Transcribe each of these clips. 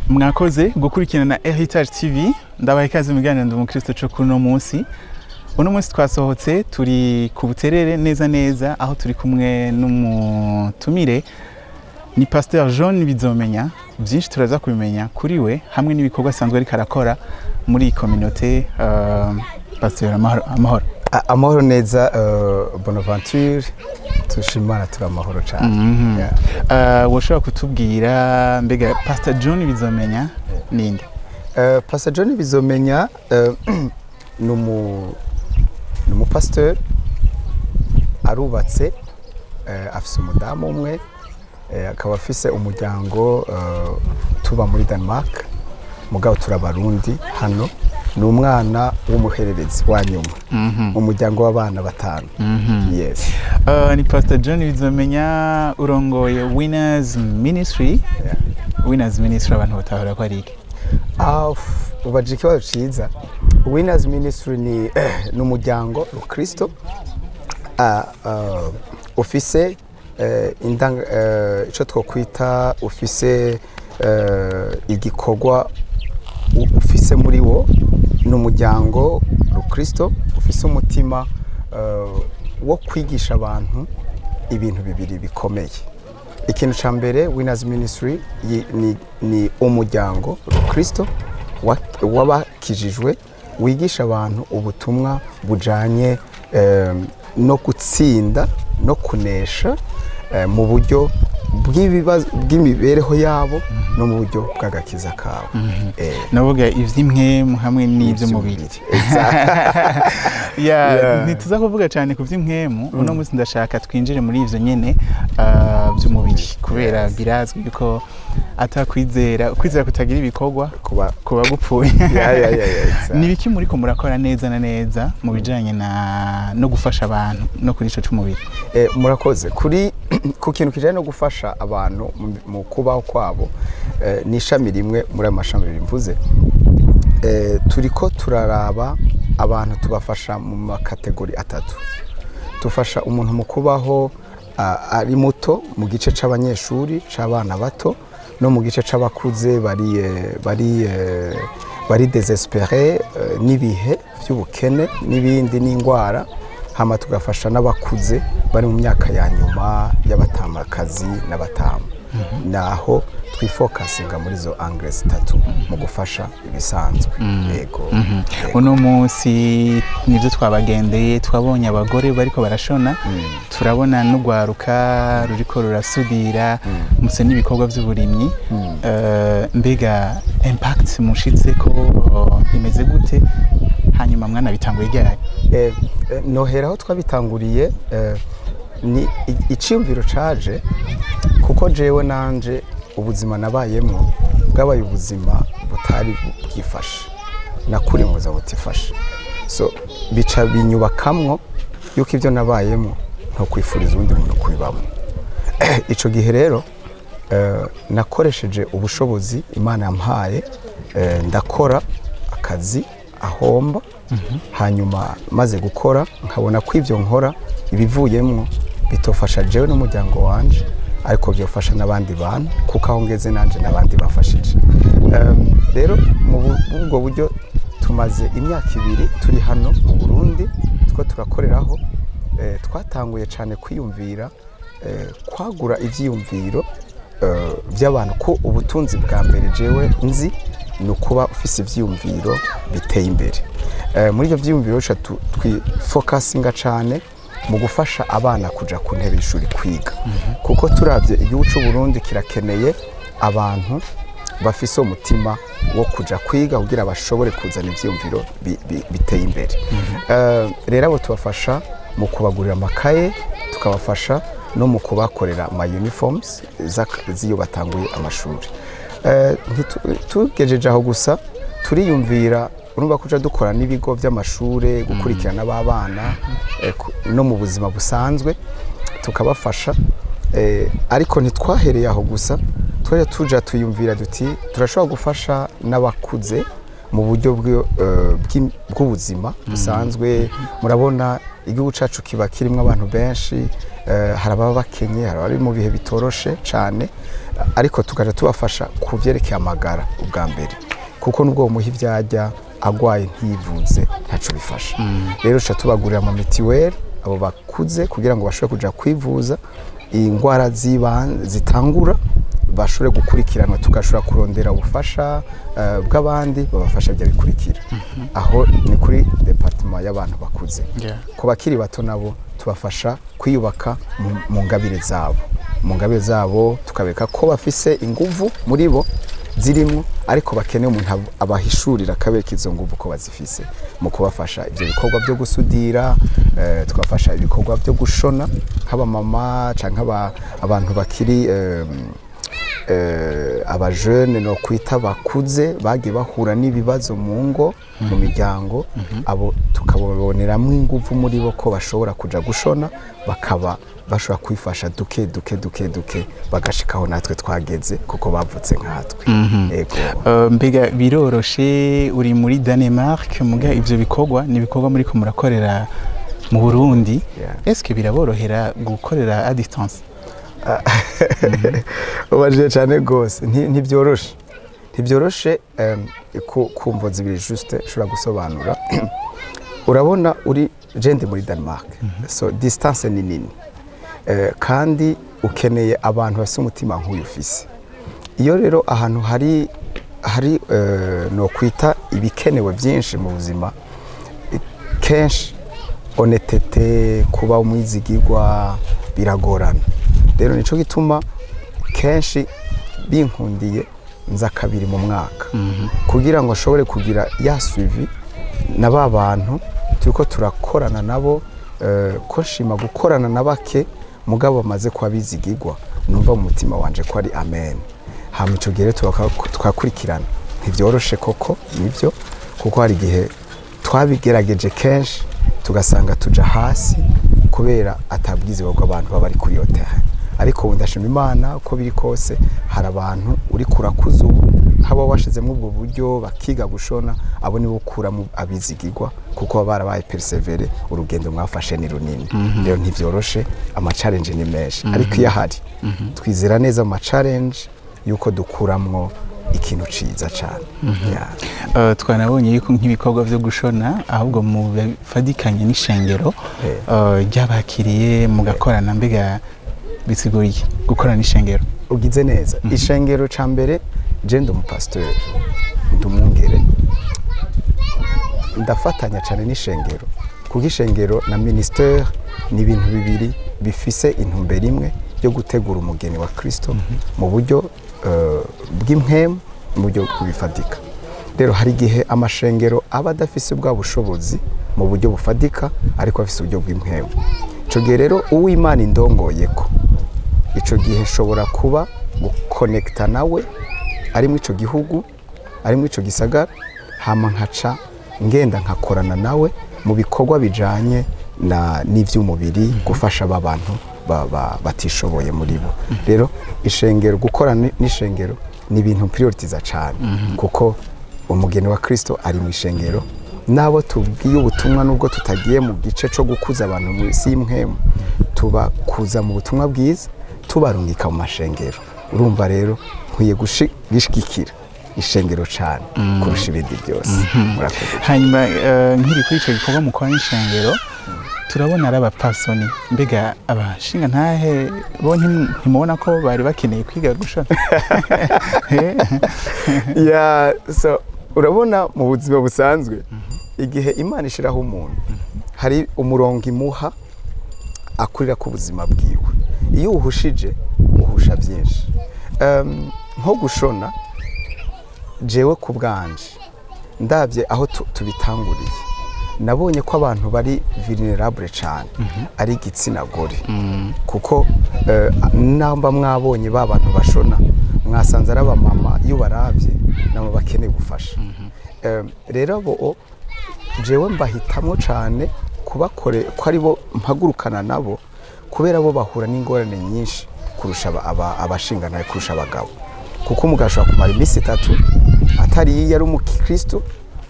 Mwakoze gukurikirana na Heritage TV ndabaye ikaze mu biganiro ndumukristo cyo kuno munsi. Uno munsi twasohotse turi ku Buterere neza aho turi kumwe n'umutumire ni Pasteur John Bizomenya. Byinshi turaza kubimenya kuri we hamwe n'ibikorwa asanzwe ariko arakora muri communauté. Pasteur amahoro neza, Bonaventure, tushimana turamahoro cyane. Woshobora kutubwira mbega Pastor John Bizomenya ninde? Pastor John Bizomenya ni umupasteur arubatse, afise umudamu umwe, akaba afise umuryango, tuba muri Denmark mugabo turabarundi hano. Ni umwana w'umuhererezi wa nyuma mu muryango w'abana batanu. Yes. Ni Pastor John Bizomenya urongoye Winners Ministry. Winners Ministry abantu batahora ko ari iki? Ubaje ikibazo ciza. Winners Ministry ni umuryango w'Ukristo ufise ico twokwita ufise igikorwa ufise muri wo. Ni umuryango w'Ukristo ufise umutima wo kwigisha abantu ibintu bibiri bikomeye. Ikintu ca mbere, Winners Ministry ni umuryango w'Ukristo wabakijijwe wigisha abantu ubutumwa bujanye no gutsinda no kunesha mu buryo bw'imibereho yabo no mu buryo bw'agakiza kabo. Navuga ivy'imwemu hamwe n'ivy'umubiri. Ntituza kuvuga cyane ku vy'imwemu. Uno munsi ndashaka twinjire muri ivyo nyene vy'umubiri kubera birazwi yuko atakwizera kutagira ibikorwa kuba gupfuye. Ni biki muri ko murakora neza na neza mu bijanye no gufasha abantu no kuri ico c'umubiri? Murakoze ku kintu kijanye no gufasha abantu mu kubaho kwabo. Ni ishami rimwe muri amashami bimvuze. Turiko turaraba abantu tubafasha mu makategori atatu. Tufasha umuntu mu kubaho ari muto mu gice c'abanyeshuri c'abana bato no mu gice c'abakuze bari désespéré n'ibihe by'ubukene n'ibindi n'ingwara. Hama tugafasha n'abakuze bari mu myaka ya nyuma y'abatamakazi n'abatamu. Naho twifokasinga muri zo angle zitatu mu gufasha ibisanzwe. Yego. Uno munsi nivyo twabagendeye, twabonye abagore bariko barashona. Turabona n'ugwaruka ruriko rurasudira muse n'ibikorwa by'uburimyi. Mbega impact mushitse ko imeze gute? Hanyuma mwana bitanguye ryari? Noheraho twabitanguriye ni iciyumviro caje kuko jewe nanje ubuzima nabayemo bwabaye ubuzima butari bwifashe, nakuri muza butifashe. So bica binyubakamwo yuko ivyo nabayemo nto kwifuriza undi muntu kubibamo. Ico gihe rero nakoresheje ubushobozi Imana yampaye, ndakora akazi ahomba. Hanyuma maze gukora nkabona ko ivyo nkora ibivuyemwo bitofasha jewe n'umuryango wanje, ariko byofasha n'abandi bantu kuko aho ngeze nanje n'abandi bafashije. Rero mu ubwo buryo tumaze imyaka 2 turi hano mu Burundi two turakoreraho. Twatanguye cyane kwiyumvira kwagura ivyiyumviro by'abantu ko ubutunzi bwa mbere jewe nzi ni ukuba ufise ivyiyumviro biteye imbere. Muri ivyo vyiyumviro twifokasinga cyane mu gufasha abana kuja ku ntebe y'ishuri kwiga, kuko turavye igihugu cy'u Burundi kirakeneye abantu bafise umutima wo kuja kwiga kugira bashobore kuzana ivyiyumviro biteye imbere. Rero abo tubafasha mu kubagurira amakaye, tukabafasha no mu kubakorera ama uniforms ziyo batanguye amashuri. Tugejeje aho gusa turiyumvira urumva kuja dukora n'ibigo by'amashure gukurikirana abana no mu buzima busanzwe tukabafasha. Ariko ntitwahereye aho gusa, twaje tuja tuyumvira duti turashobora gufasha n'abakuze mu buryo bw'ubuzima busanzwe. Murabona igihugu cacu kiba kirimo abantu benshi, hari ababa bakenye, hari abari mu bihe bitoroshe cyane, ariko tukaja tubafasha ku vyerekeye amagara ubwa mbere, kuko nubwo umuha ivyarya agwaye ntivuze ntaco bifasha. Rero tuca tubagurira ama mitiweli abo bakuze kugira ngo bashobore kuja kwivuza ingwara zitangura, bashobore gukurikiranwa, tugashobora kurondera ubufasha bw'abandi babafasha bya bikurikira. Aho ni kuri departement y'abantu bakuze. Ku bakiri bato nabo tubafasha kwiyubaka mu ngabire zabo, tukabereka ko bafise inguvu muri bo zirimo, ariko bakeneye umuntu abahishurira akabereka izo nguvu ko bazifise, mu kubafasha ibyo bikorwa byo gusudira, tukafasha ibikorwa byo gushona nk'abamama cyangwa abantu bakiri abajene no kwita bakuze bagiye bahura n'ibibazo mu ngo, mu miryango, abo tukaboneramo inguvu muri bo ko bashobora kuja gushona, bakaba bashobora kwifasha duke bagashikaho natwe twageze kuko bavutse nkatwe. Mbega biroroshe, uri muri Danemark, muga ivyo bikorwa ni ibikorwa muri ko murakorera mu Burundi, eske biraborohera gukorera à distance? Ubajije cyane gose, ntibyoroshe ku mvo zibiri juste ushobora gusobanura. Urabona uri jende muri Denmark, so distance ni nini, kandi ukeneye abantu bafite umutima nk'uyu ufise. Iyo rero ahantu hari no kwita ibikenewe byinshi mu buzima, kenshi honestete, kuba umwizigirwa biragorana. Rero nico gituma kenshi binkundiye nza kabiri mu mwaka kugira ngo ashobore kugira ya suivi na ba bantu turiko turakorana nabo, ko shima gukorana na bake mugabo bamaze kwa bizigirwa, numva mu mutima wanje ko ari amen. Hama ico gihe tukakurikirana, ntivyoroshe koko nivyo, kuko hari igihe twabigerageje kenshi tugasanga tuja hasi kubera atabwizigwa bw'abantu baba ari kuri yo terrain. Ariko ndashima Imana uko biri kose, hari abantu uri kurakuza ubu nk'abo washizemo ubwo buryo bakiga gushona, abo nibo ukura mu abizigirwa kuko barabaye persevere, urugendo mwafashe ni runini. Rero ntivyoroshe, ama challenge ni menshi, ariko iyo ahari twizera neza ama challenge yuko dukuramwo ikintu ciza cyane. Twanabonye yuko nk'ibikorwa byo gushona ahubwo mu bafadikanye n'ishengero ryabakiriye mugakorana, mbega bisiguriye gukorana n'ishengero? Ugize neza. Ishengero ca mbere je ndi umupasteur, ndumwungere, ndafatanya cyane n'ishengero, kuko ishengero na ministère ni ibintu bibiri bifise intumbero imwe yo gutegura umugeni wa Kristo mu buryo bw'impemu, mu buryo bw'ibifadika. Rero hari igihe amashengero aba adafise ubwa bushobozi mu buryo bufadika, ariko afise uburyo bw'impemu. Ico gihe rero uw'Imana indongoyeko, ico gihe shobora kuba gukonekta nawe ari mu ico gihugu, ari mu ico gisagara, hama nkaca ngenda nkakorana nawe mu bikorwa bijanye n'ivy'umubiri, gufasha abantu batishoboye muri bo. Rero ishengero, gukorana n'ishengero ni ibintu prioritiza cyane, kuko umugeni wa Kristo ari mu ishengero, nabo tubwiye ubutumwa nubwo tutagiye mu gice cyo gukuza abantu mu isi y'imwemu, tuba kuza mu butumwa bwiza tubarungika mu mashengero. Urumva rero nkwiye gushigikira ishengero cyane kurusha ibindi byose. Hanyuma nkiri kuri ico gikorwa mukora n'ishengero, turabona ari abapfasoni, mbega abashinga ntahe bo ntimubona ko bari bakeneye kwiga gushona? So urabona mu buzima busanzwe, igihe Imana ishiraho umuntu, hari umurongo imuha akurira ku buzima bwiwe. Iyo uhushije uhusha byinshi. Nko gushona, jewe ku bwanje ndabye aho tubitanguriye, nabonye ko abantu bari vulnerable cyane ari igitsina gore, kuko namba mwabonye ba bantu bashona mwasanze ari abamama, iyo barabye nabo bakeneye gufasha. Rero abo jewe mbahitamo cyane kubakore ko ari bo mpagurukana nabo, kubera bo bahura n'ingorane nyinshi kurusha abashingana, kurusha abagabo, kuko umugashobora kumara iminsi 3 atari yari umukristo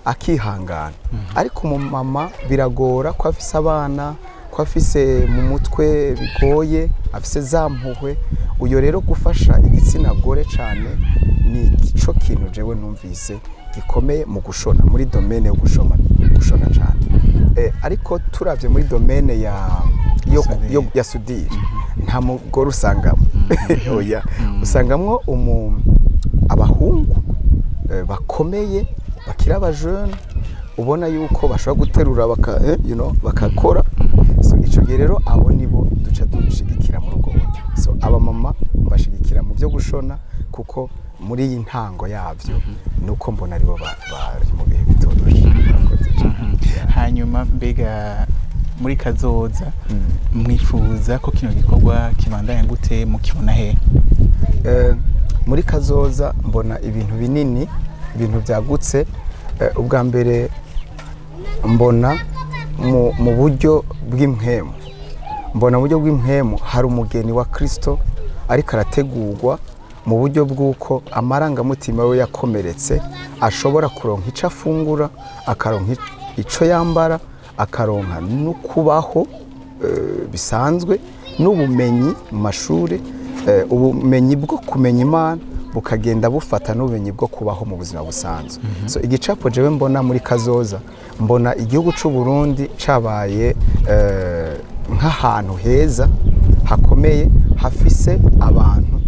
akihangana, ariko umumama biragora ko afise abana, ko afise mu mutwe bigoye afise za mpuhwe uyo rero gufasha igitsina gore cyane ni ico kintu jewe numvise gikomeye mu gushona muri domaine yo gushona cyane ariko turavye muri domaine ya sudire nta mugore usangamo oya usangamwo abahungu bakomeye bakira abajene ubona yuko bashobora guterura bakakora ico gihe rero abo nibo duca dushigikira mu rugo buryo aba mama bashigikira mu byo gushona kuko muri iyi ntango yavyo nuko mbona aribo bari mu bihe bitoroshe hanyuma mbega muri kazoza mwifuza ko kino gikorwa kibandanya gute mukibona he muri kazoza mbona ibintu binini ibintu byagutse ubwa mbere mbona mu buryo bw'impwemu mbona mu buryo bw'impwemu hari umugeni wa Kristo ariko arategurwa mu buryo bw'uko amarangamutima we yakomeretse ashobora kuronka icyo afungura akaronka icyo yambara akaronka no kubaho bisanzwe n'ubumenyi mu mashuri ubumenyi bwo kumenya Imana bukagenda bufata n'ubumenyi bwo kubaho mu buzima busanzwe igicapo jewe mbona muri kazoza mbona igihugu cy'u Burundi cabaye nk'ahantu heza hakomeye hafise abantu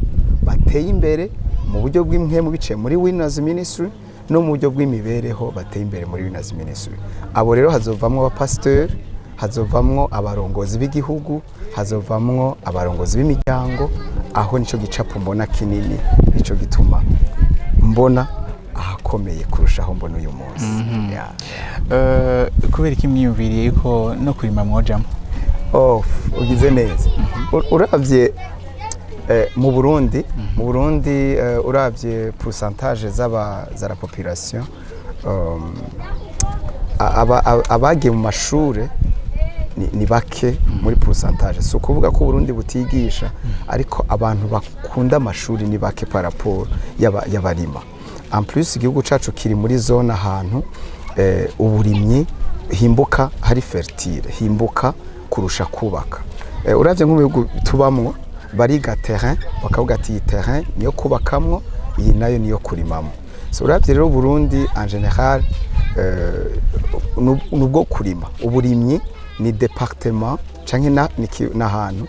bateye imbere mu buryo bw'impwemu biciye muri Winners Ministry no mu buryo bw'imibereho bateye imbere muri Winners Ministry abo rero hazovamwo abapasiteri hazovamwo abarongozi b'igihugu hazovamwo abarongozi b'imiryango aho nico gicapo mbona kinini nico gituma mbona ahakomeye kurushaho mbona uyu munsi kubera iki mwiyumviriye yuko no kurima mwojamo ugize neza uravye mu Burundi uravye pourcentage za la population abagiye mu mashure ni bake muri pourcentage so kuvuga ko Burundi butigisha ariko abantu bakunda amashuri ni bake par rapport y'abarima en plus igihugu cacu kiri muri zone ahantu uburimyi himbuka hari fertile himbuka kurusha kubaka uravye nk'ubihugu tubamwo bariga terrain bakavuga ati terrain niyo kubakamwo iyi nayo niyo kurimamo so uravye rero Burundi en general nubwo kurima uburimyi ni departement canke n'ahantu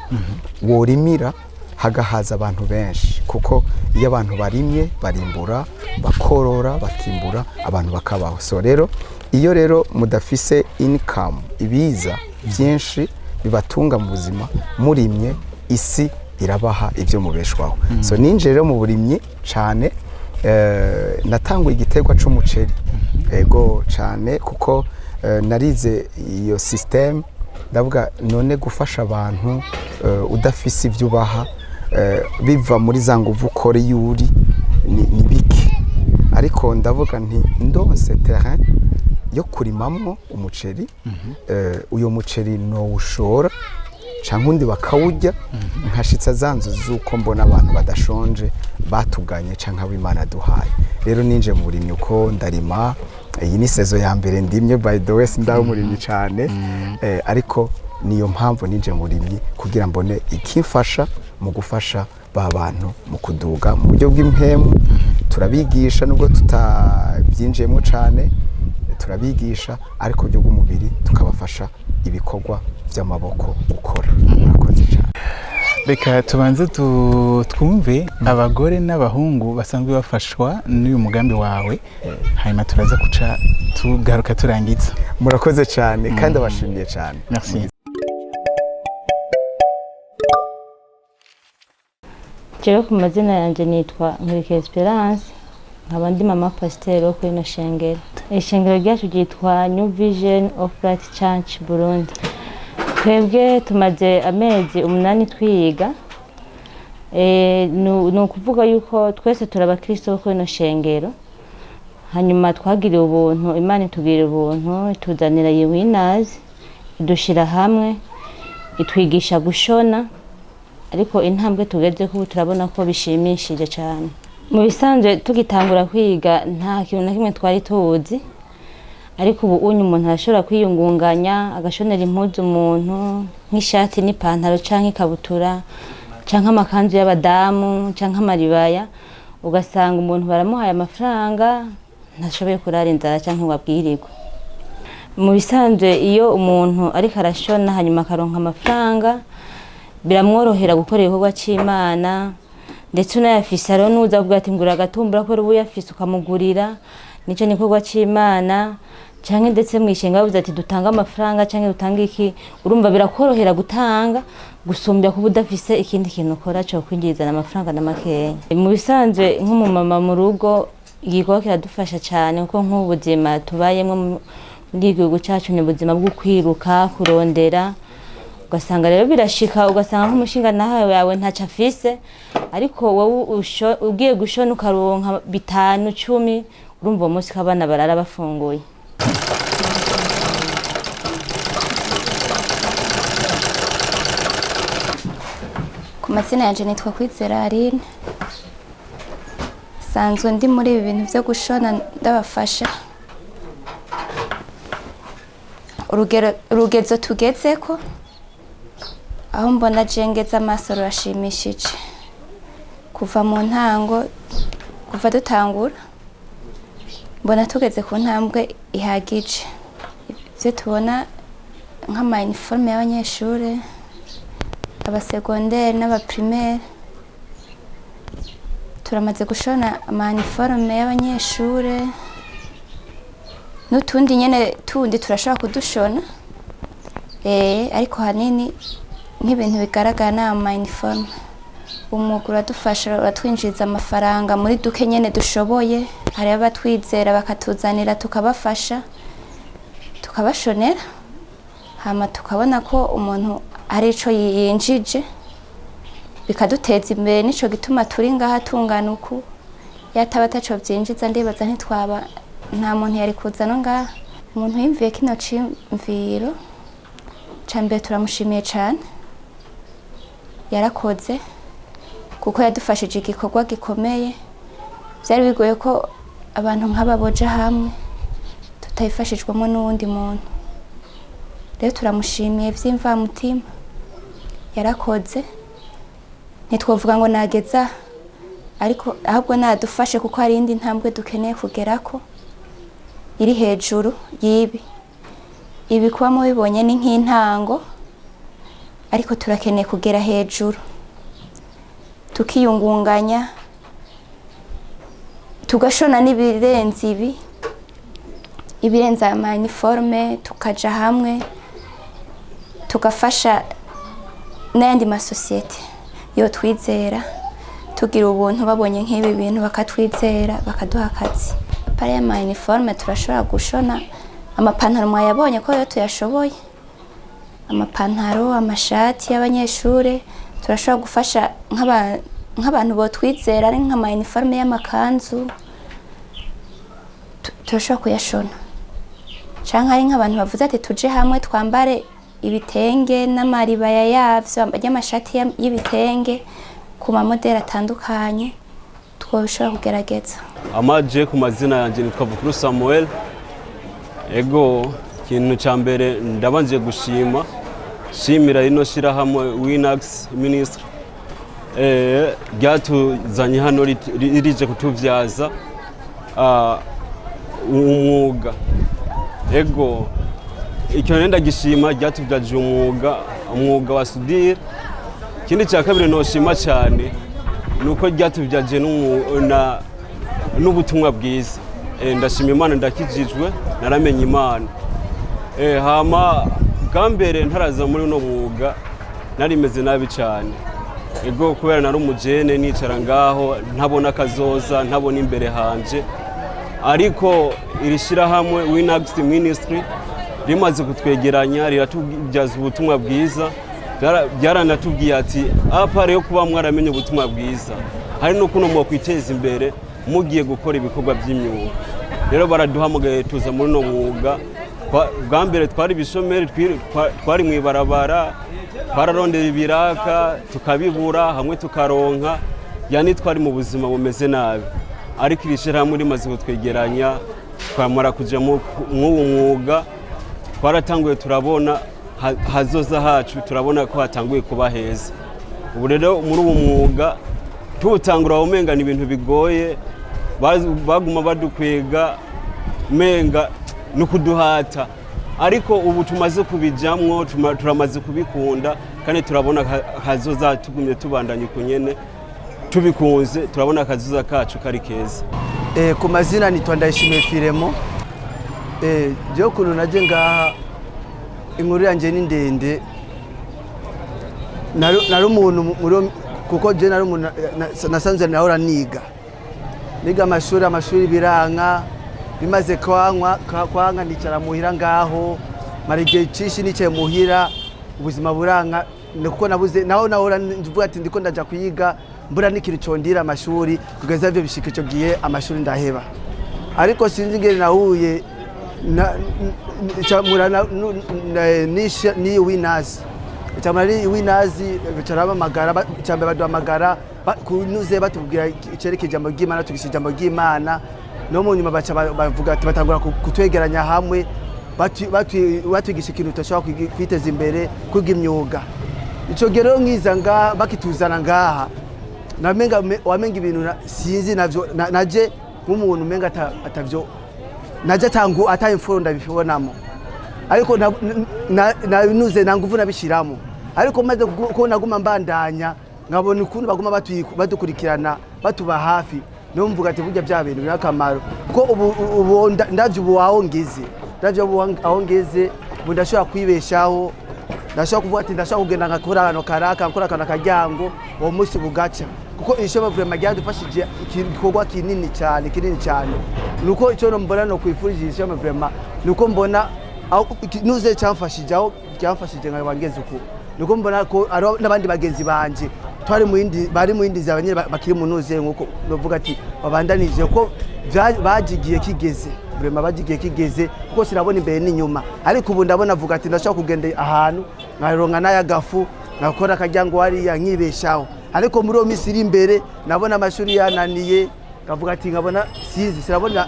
worimira hagahaza abantu benshi kuko iyo abantu barimye barimbura bakorora bakimbura abantu bakabaho so rero iyo rero mudafise income ibiza byinshi bibatunga mu buzima murimye isi irabaha ibyo mubeshwaho so ninje rero mu burimyi cyane natanguye igiterwa c'umuceri ego cyane kuko narize iyo system ndavuga none gufasha abantu udafise ibyo ubaha biva muri za nguvu ukore yuri ni biki ariko ndavuga nti ndose terrain yo kurimamwo umuceri uyo muceri no ushora canke undi bakawurya nkashitsa zanzu zuko mbona abantu badashonje batuganye canke ab'Imana duhaye rero ninje mu burimyi uko ndarima iyi ni sezo ya mbere ndimye by the way ndaho murimyi cyane ariko niyo mpamvu ninje mu burimyi kugira mbone ikimfasha mu gufasha ba bantu mu kuduga mu buryo bw'impemu turabigisha nubwo tutabyinjiyemo cyane turabigisha ariko byo bw'umubiri tukabafasha ibikorwa by'amaboko gukora murakoze cyane reka tubanze twumve abagore n'abahungu basanzwe bafashwa n'uyu mugambi wawe hanyuma turaza kuca tugaruka turangiza murakoze cyane kandi abashimiye cyane merci jewe ku mazina yanjye nitwa Nkurikiye Esperance nkaba ndi mama pasiteri wo kuri ino shengero ishengero ryacu ryitwa New Vision of Light Church Burundi twebwe tumaze amezi 8 twiga ni ukuvuga yuko twese turabakristo bo kuri ino shengero hanyuma twagiriye ubuntu Imana itugirira ubuntu ituzanira Winners idushira hamwe itwigisha gushona ariko intambwe tugeze ko turabona ko bishimishije cyane mu bisanzwe tugitangura kwiga nta kintu na kimwe twari tuzi ariko ubu unyu umuntu arashobora kwiyungunganya agashonera impuzu umuntu nk'ishati n'ipantaro canke ikabutura canke amakanzu y'abadamu canke amaribaya, ugasanga umuntu baramuhaye amafaranga ntashoboye kurara inzara canke ngo abwirirwe. Mu bisanzwe iyo umuntu ariko arashona hanyuma akaronka amafaranga biramworohera gukora igikorwa c'Imana, ndetse unayafise hariho n'uza avuga ati ngura agatumbura ko ubu yafise ukamugurira, nico ni igikorwa c'Imana. Canke ndetse mwishenga bavuze ati dutanga amafaranga canke dutanga iki, urumva birakorohera gutanga gusumbya kuba udafise ikindi kintu ukora cyo kwinjizana amafaranga n'amakeya. Mu bisanzwe nk'umumama mu rugo igikorwa kiradufasha cyane kuko nk'ubuzima tubayemo muri igihugu cyacu ni ubuzima bwo kwiruka kurondera, ugasanga rero birashika ugasanga nk'umushinga nahawe yawe ntaca afise, ariko wowe ugiye gushona ukaronka 5 10 urumva uwo munsi kabana barara bafunguye. Ku mazina yanje nitwa Kwizera Aline, sanzwe ndi muri ibi bintu byo gushona ndabafasha. Urugezo tugezeko aho mbona jengeza amaso rurashimishije kuva mu ntango, kuva dutangura mbona tugeze ku ntambwe ihagije. Ibyo tubona nk'ama uniforme y'abanyeshure, abasegondere n'abaprimaire, turamaze gushona ama uniforme y'abanyeshure n'utundi nyene tundi turashobora kudushona, ariko hanini nk'ibintu bigaragara na ama uniforme. Umwuga uradufasha, uratwinjiza amafaranga muri duke nyene dushoboye, hari abatwizera bakatuzanira tukabafasha tukabashonera, hama tukabona ko umuntu ari ico yinjije bikaduteza imbere. Nico gituma turi ngaha tungana uku, yataba ataco vyinjiza ndibaza ntitwaba, nta muntu yari kuzana ngaha. Umuntu yimviye kino cimviro cambere turamushimiye cane, yarakoze kuko yadufashije igikorwa gikomeye. Byari bigoye ko abantu nk'aba boja hamwe tutayifashijwemo n'uwundi muntu, rero turamushimiye vy'imvamutima, yarakoze. Ntitwovuga ngo nageza, ariko ahubwo nadufashe kuko hari indi ntambwe dukeneye kugerako iri hejuru yibi. Ibi kuba mubibonye ni nk'intango, ariko turakeneye kugera hejuru tukiyungunganya tugashona n'ibirenze ibi, ibirenze ama uniforme, tukaja hamwe tugafasha n'ayandi masosiyete yo twizera, tugira ubuntu babonye nk'ibi bintu bakatwizera bakaduha akazi. Pare ama uniforme turashobora gushona amapantaro mwayabonye ko yo tuyashoboye, amapantaro, amashati y'abanyeshure. Turashobora gufasha nk'abantu bo twizera ari nk'ama uniforme y'amakanzu turashobora kuyashona, canke ari nk'abantu bavuze ati tuje hamwe twambare ibitenge n'amaribaya yavyo y'amashati y'ibitenge ku mamodeli atandukanye, twobishobora kugerageza. Amaje ku mazina yanje nitwa Bukuru Samuel. Ego ikintu ca mbere ndabanje gushima shimira rino shirahamwe Winax Ministry ryatuzanye hano rije kutuvyaza umwuga. Ego icyo nenda gishima ryatuvyaje umwuga wa sudire. Ikindi cya kabiri noshima cyane nuko ryatuvyaje n'ubutumwa bwiza. Ndashima Imana, ndakijijwe, naramenye Imana. Hama bwambere ntaraza muri no mwuga narimeze nabi cyane. Ego kubera nari umujene nicara ngaho ntabona akazoza, ntabona imbere hanje, ariko irishira hamwe Winax Ministry rimaze kutwegeranya riratubyaza ubutumwa bwiza. Byaranatubwiye ati apare yo kuba mwaramenye ubutumwa bwiza, hari no kuno mwo kwiteza imbere mugiye gukora ibikorwa by'imyuga. Rero baraduhamagaye tuza muri no mwuga. Bwa mbere twari bishomeri, twari mwibarabara, bararondera ibiraka tukabibura, hamwe tukaronka, yani twari mu buzima bumeze nabi. Ariko irishira muri maze kutwegeranya twamara kuja mw'uwo mwuga twaratanguye turabona hazoza hacu turabona ko hatanguye kuba heza. Ubu rero muri uwo mwuga tuwutangura umenga ni ibintu bigoye, baguma badukwega menga no kuduhata, ariko ubu tumaze kubijamwo, turamaze kubikunda kandi turabona hazoza tugumye tubandanye kunyene tubikunze, turabona akazoza kacu kari keza. Ku mazina nitwa Ndayishimiye Firemo. Je ukuntu naje ngaha inkuru yanje ni ndende, nari umuntu kuko je nari umuntu nasanze nahora niga amashuri biranka, bimaze kwanga nicara muhira ngaho mara igihe cishi nicaye muhira, ubuzima buranka kuko nabuze naho nahora mvuga ati ndiko ndaja kwiga mbura n'ikintu condira amashuri, kugeza ivyo bishika ico gihe amashuri ndaheba. Ariko sinzi ngene nahuye ni Winners Chamari Winazi bicaraba magara cyambe baduhamagara kunuze batubwira icereke ijambo ry'Imana, tugisha ijambo ry'Imana, no mu nyuma baca bavuga ati batangura kutwegeranya hamwe batwigisha ikintu tutashobora kwiteza imbere kwiga imyuga. Ico gero nkiza nga bakituzana ngaha namenga wamenga ibintu sinzi navyo naje nk'umuntu menga atavyo naje tangu atayimfuro ndabibonamo, ariko nabinuze nanguvu nabishiramo, ariko maze ko naguma mbandanya nkabona ukuntu baguma badukurikirana batuba hafi, no mvuga ati burya bya bintu birakamaro ko ubu ndavyo ubu aho ngeze, ndavyo aho ngeze ubu ndashobora kwibeshaho, ndashobora kuvuga ati ndashobora kugenda ngakora ahantu karaka nkora akantu karyango uwo munsi bugaca, kuko ishobora vraiment ryadufashije igikorwa kinini cyane nuko icyo mbona no kwifurije vraiment nuko mbona nuze cyamfashije aho cyamfashije nkabangeze uko, nuko mbona ko n'abandi bagenzi banje bari mu yindi zabanye bakiri mu nuze nkuko novuga ati babandanije ko bagigiye kigeze, vraiment bagigiye kigeze kuko sirabona imbere n'inyuma, ariko ubu ndabona avuga ati ndashaka kugenda ahantu nkaronka n'ayagafu nakora akajyango wari nkibeshaho, ariko muri uwo minsi iri imbere nabona amashuri yananiye, kavuga ati nkabona sizi sirabona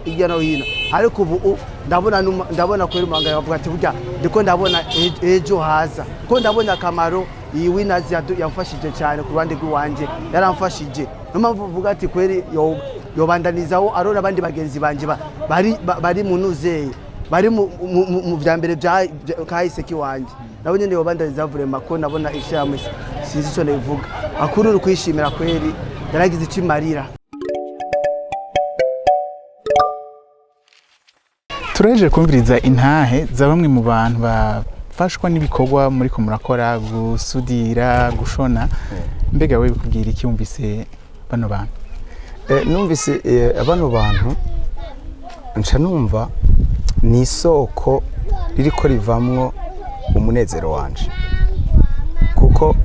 hirya no hino, ariko ubu ndabona kwera umanga bavuga ati burya ndiko ndabona ejo haza, ko ndabona akamaro iyi Winners yamfashije cyane ku ruhande rw'iwanje, yaramfashije no mpamvu uvuga ati kweri yobandanizaho arona abandi bagenzi banje bari mu nuzeye bari mu vyambere bya kahise kiwanje, nabo nyene yobandaniza vraiment ko nabona ishyamwe sinzi cyo navuga akuru kwishimira kweri yaragize ikimarira. Turaje kumviriza intahe za bamwe mu bantu bafashwa n'ibikorwa muri ko murakora, gusudira, gushona. Mbega we bikubwira iki wumvise bano bantu? Numvise abano bantu nca numva ni isoko ririko rivamwo umunezero wanje, kuko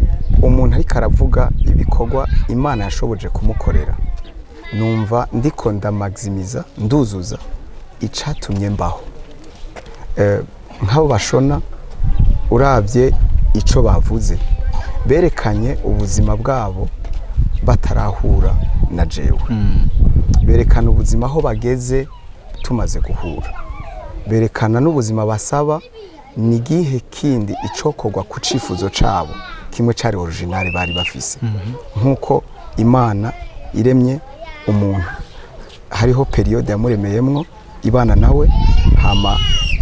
umuntu ariko aravuga ibikorwa Imana yashoboje kumukorera, numva ndiko ndamaximiza nduzuza icatumye mbaho. Nk'abo bashona uravye ico bavuze, berekanye ubuzima bwabo batarahura na jewe, berekana ubuzima aho bageze tumaze guhura, berekana n'ubuzima basaba ni gihe kindi icokorwa ku cifuzo cabo kimwe cari original bari bafise. Nkuko Imana iremye umuntu hariho periode yamuremeyemwo ibana nawe, hama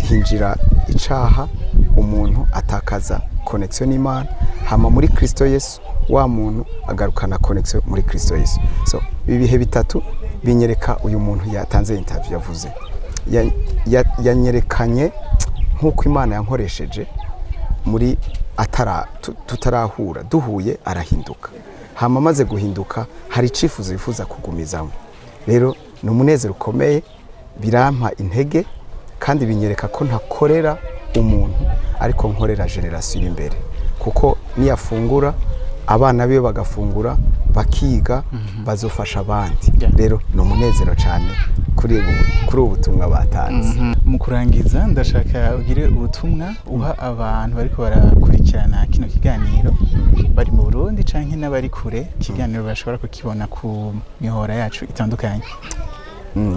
hinjira icaha, umuntu atakaza connection n'Imana, hama muri Kristo Yesu wa muntu agarukana connection muri Kristo Yesu. So ibihe bitatu binyereka uyu muntu yatanze interview yavuze, yanyerekanye nkuko Imana yankoresheje muri tutarahura, duhuye arahinduka, hama maze guhinduka hari icifuzo yifuza kugumizamo. Rero ni umunezero ukomeye, birampa intege kandi binyereka ko ntakorera umuntu ariko nkorera generation imbere, kuko niyafungura abana biyo bagafungura bakiga bazofasha abandi. Rero ni umunezero cyane kuri ubutumwa batanze. Mu kurangiza ndashaka ugire ubutumwa uha abantu bariko barakurikirana kino kiganiro, bari mu Burundi canke n'abari kure, kiganiro bashobora kukibona ku mihora yacu itandukanye.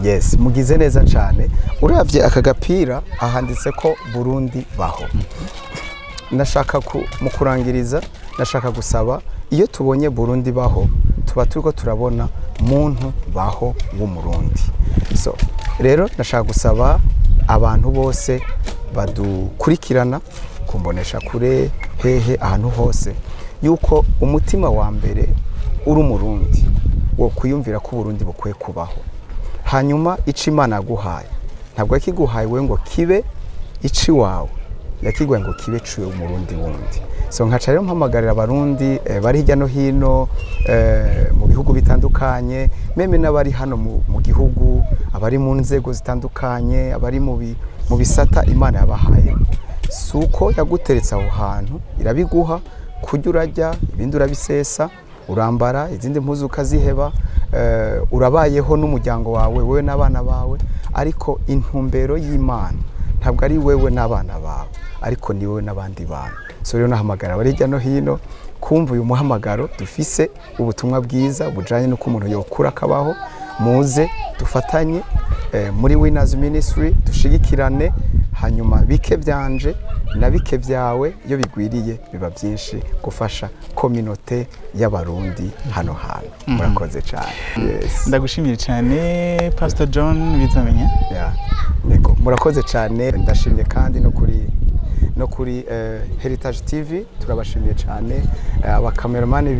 Yes, mugize neza cyane. Uravye aka gapira ahanditse ko Burundi baho. Nashaka mu kurangiriza, nashaka gusaba iyo tubonye Burundi baho tuba turiko turabona muntu baho w'umurundi. So rero nashaka gusaba abantu bose badukurikirana kumbonesha kure hehe ahantu hose yuko umutima wa mbere uri umurundi wo kuyumvira ko Burundi bukwiye kubaho. Hanyuma ici Imana yaguhaye ntabwo yakiguhaye we ngo kibe ici wawe, yakiguhaye ngo kibe ciwe umurundi wundi. So nkaca rero mpamagarira abarundi bari hirya no hino mu bihugu bitandukanye, meme n'abari hano mu gihugu, abari mu nzego zitandukanye, abari mu bisata Imana yabahaye. Suko yaguteretse aho hantu irabiguha kujya urajya ibindi urabisesa, urambara izindi mpuzu ukaziheba, urabayeho n'umuryango wawe wewe n'abana bawe, ariko intumbero y'Imana ntabwo ari wewe n'abana bawe, ariko ni wewe n'abandi bantu. So rero nahamagara bari hirya no hino kumva uyu muhamagaro dufise ubutumwa bwiza bujanye nuko umuntu yokura akabaho, muze dufatanye muri Winners Ministry dushigikirane, hanyuma bike byanje na bike byawe iyo bigwiriye biba byinshi gufasha community y'abarundi hano hano. Murakoze cyane. Yes. Ndagushimiye cyane Pastor John Bizamenya. Yeah. Nego murakoze cyane, ndashimye kandi no kuri Heritage TV turabashimiye cyane, abakameramani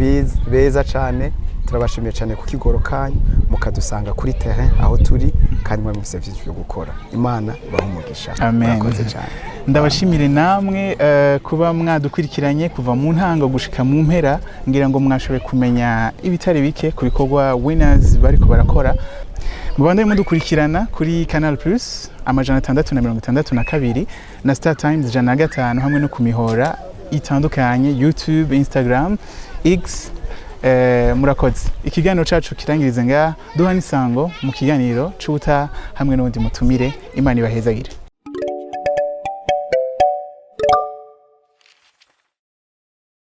beza cyane turabashimiye cyane ku kigoro kanyu mukadusanga kuri terrain aho turi kandi mwe mufite byinshi byo gukora. Imana bahumugisha. Murakoze cyane. Ndabashimire namwe kuba mwadukurikiranye kuva mu ntango gushika mu mpera, ngira ngo mwashobe kumenya ibitari bike ku bikorwa Winners bariko barakora. Mubandanye mudukurikirana kuri Canal Plus amajana 662 na Star Times 105 hamwe no kumihora itandukanye YouTube, Instagram, X. Murakoze. Ikiganiro cacu kirangirize nga duha nisango mu kiganiro cuta hamwe n'undi mutumire. Imana ibahezagire.